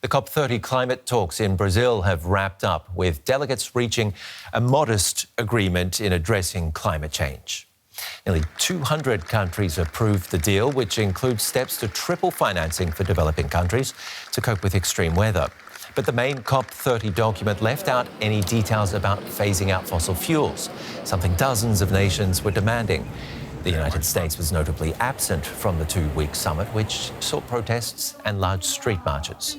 The COP30 climate talks in Brazil have wrapped up, with delegates reaching a modest agreement in addressing climate change. Nearly 200 countries approved the deal, which includes steps to triple financing for developing countries to cope with extreme weather. But the main COP30 document left out any details about phasing out fossil fuels, something dozens of nations were demanding. The United States was notably absent from the two-week summit, which saw protests and large street marches.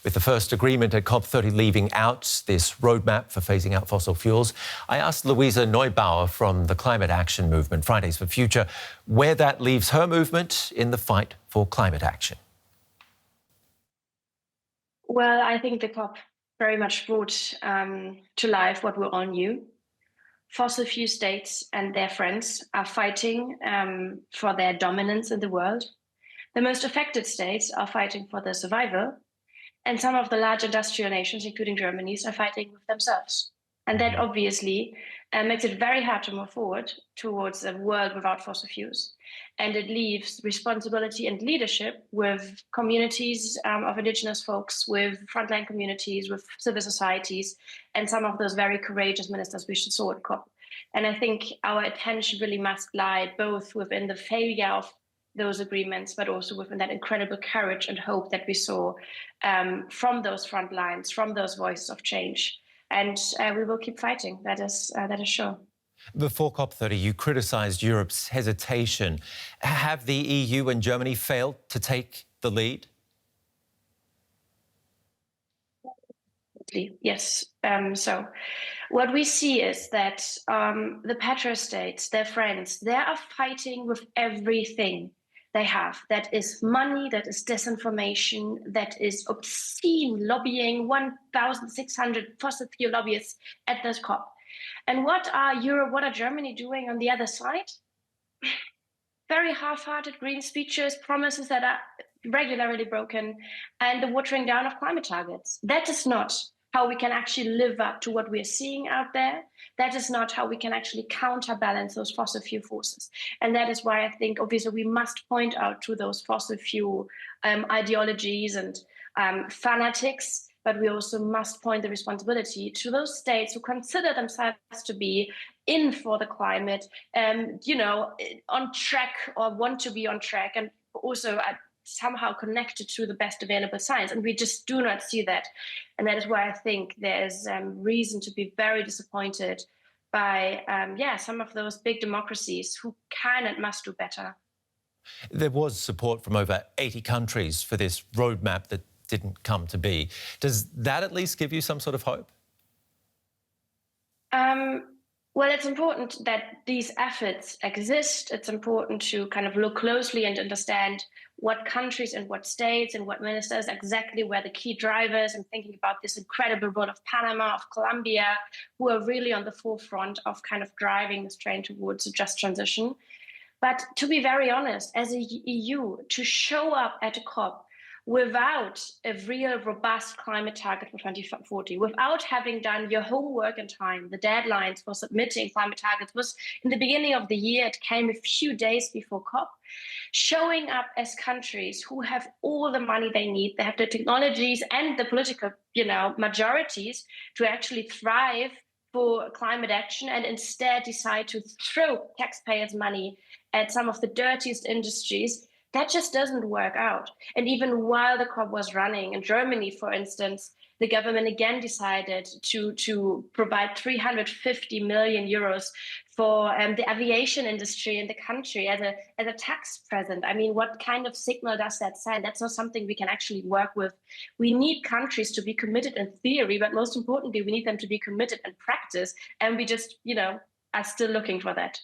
With the first agreement at COP30 leaving out this roadmap for phasing out fossil fuels, I asked Luisa Neubauer from the Climate Action Movement, Fridays for Future, where that leaves her movement in the fight for climate action. Well, I think the COP very much brought to life what we all knew. Fossil fuel states and their friends are fighting for their dominance in the world. The most affected states are fighting for their survival. And some of the large industrial nations, including Germany, are fighting with themselves. And that obviously makes it very hard to move forward towards a world without fossil fuels. And it leaves responsibility and leadership with communities of indigenous folks, with frontline communities, with civil societies, and some of those very courageous ministers we saw at COP. And I think our attention really must lie both within the failure of those agreements, but also within that incredible courage and hope that we saw from those front lines, from those voices of change. And we will keep fighting, that is sure. Before COP30, you criticised Europe's hesitation. Have the EU and Germany failed to take the lead? Yes. So what we see is that the petrostates, their friends, they are fighting with everything they have. That is money, that is disinformation, that is obscene lobbying, 1,600 fossil fuel lobbyists at this COP. And what are Europe, what are Germany doing on the other side? Very half-hearted green speeches, promises that are regularly broken, and the watering down of climate targets. That is not how we can actually live up to what we're seeing out there. That is not how we can actually counterbalance those fossil fuel forces. And that is why I think, obviously, we must point out to those fossil fuel ideologies and fanatics, but we also must point the responsibility to those states who consider themselves to be in for the climate, on track or want to be on track, and also somehow connected to the best available science. And we just do not see that. And that is why I think there is reason to be very disappointed by, some of those big democracies who can and must do better. There was support from over 80 countries for this roadmap that didn't come to be. Does that at least give you some sort of hope? Well, it's important that these efforts exist. It's important to kind of look closely and understand what countries and what states and what ministers exactly were the key drivers, and thinking about this incredible role of Panama, of Colombia, who are really on the forefront of kind of driving this train towards a just transition. But to be very honest, as a EU, to show up at a COP without a real robust climate target for 2040, without having done your homework in time, the deadlines for submitting climate targets was in the beginning of the year. It came a few days before COP. Showing up as countries who have all the money they need, they have the technologies and the political, majorities to actually thrive for climate action, and instead decide to throw taxpayers' money at some of the dirtiest industries, that just doesn't work out. And even while the COP was running in Germany, for instance, the government again decided to provide 350 million euros for the aviation industry in the country as a tax present. I mean, what kind of signal does that send? That's not something we can actually work with. We need countries to be committed in theory, but most importantly, we need them to be committed in practice. And we just, are still looking for that.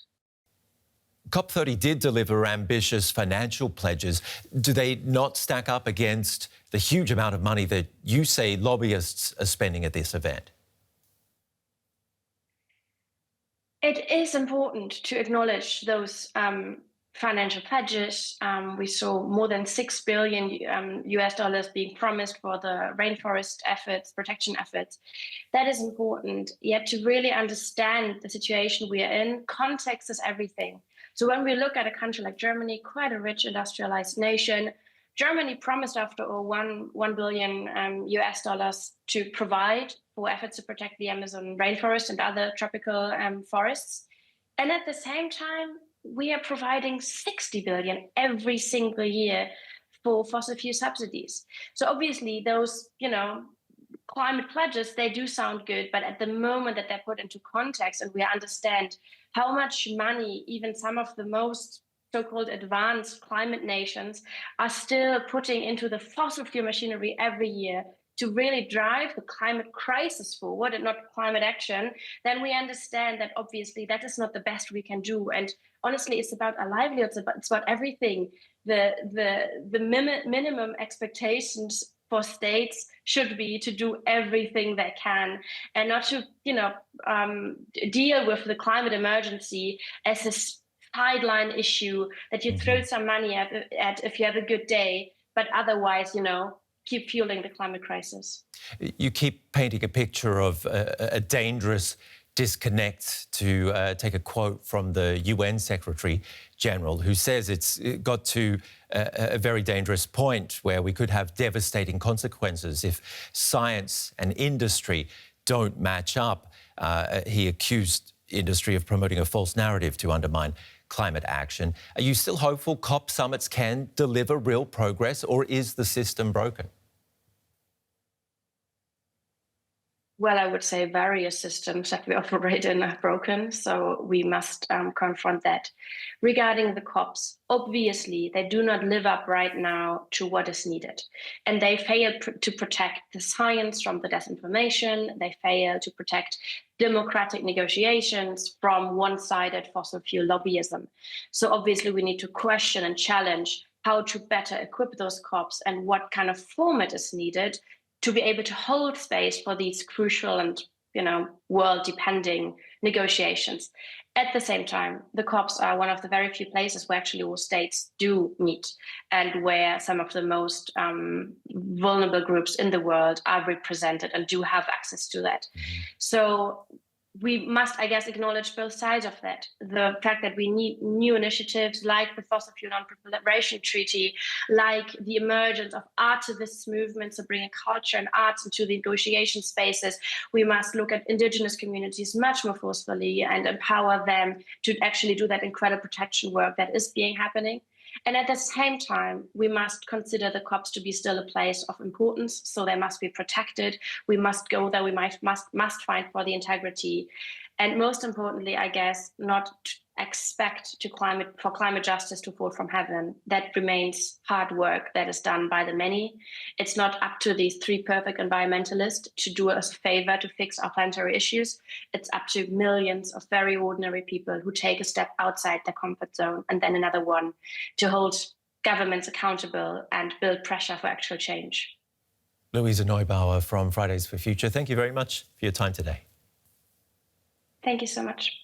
COP30 did deliver ambitious financial pledges. Do they not stack up against the huge amount of money that you say lobbyists are spending at this event? It is important to acknowledge those financial pledges. We saw more than $6 billion US dollars being promised for the rainforest efforts, protection efforts. That is important. Yet to really understand the situation we are in, context is everything. So when we look at a country like Germany, quite a rich industrialized nation, Germany promised after all $1 billion US dollars to provide for efforts to protect the Amazon rainforest and other tropical forests. And at the same time, we are providing 60 billion every single year for fossil fuel subsidies. So obviously those, climate pledges, they do sound good, but at the moment that they're put into context and we understand how much money even some of the most so-called advanced climate nations are still putting into the fossil fuel machinery every year to really drive the climate crisis forward and not climate action, then we understand that obviously that is not the best we can do. And honestly, it's about our livelihoods, it's about everything. The minimum expectations for states should be to do everything they can and not to, deal with the climate emergency as a sideline issue that you throw some money at if you have a good day, but otherwise, keep fueling the climate crisis. You keep painting a picture of a dangerous disconnect, to take a quote from the UN Secretary General, who says it's got to a very dangerous point where we could have devastating consequences if science and industry don't match up. He accused industry of promoting a false narrative to undermine climate action. Are you still hopeful COP summits can deliver real progress, or is the system broken? Well, I would say various systems that we operate in are broken, so we must confront that. Regarding the COPs, obviously, they do not live up right now to what is needed. And they fail to protect the science from the disinformation. They fail to protect democratic negotiations from one-sided fossil fuel lobbyism. So obviously, we need to question and challenge how to better equip those COPs and what kind of format is needed to be able to hold space for these crucial and, world-depending negotiations. At the same time, the COPs are one of the very few places where actually all states do meet and where some of the most vulnerable groups in the world are represented and do have access to that. So we must, I guess, acknowledge both sides of that. The fact that we need new initiatives like the Fossil Fuel Non-Proliferation Treaty, like the emergence of artivist movements to bring culture and arts into the negotiation spaces. We must look at indigenous communities much more forcefully and empower them to actually do that incredible protection work that is happening. And at the same time, we must consider the COPs to be still a place of importance, so they must be protected. We must go there. We must fight for the integrity, and most importantly, I guess, not expect for climate justice to fall from heaven. That remains hard work that is done by the many. It's not up to these three perfect environmentalists to do us a favor to fix our planetary issues. It's up to millions of very ordinary people who take a step outside their comfort zone and then another one to hold governments accountable and build pressure for actual change. Luisa Neubauer from Fridays for Future, thank you very much for your time today. Thank you so much.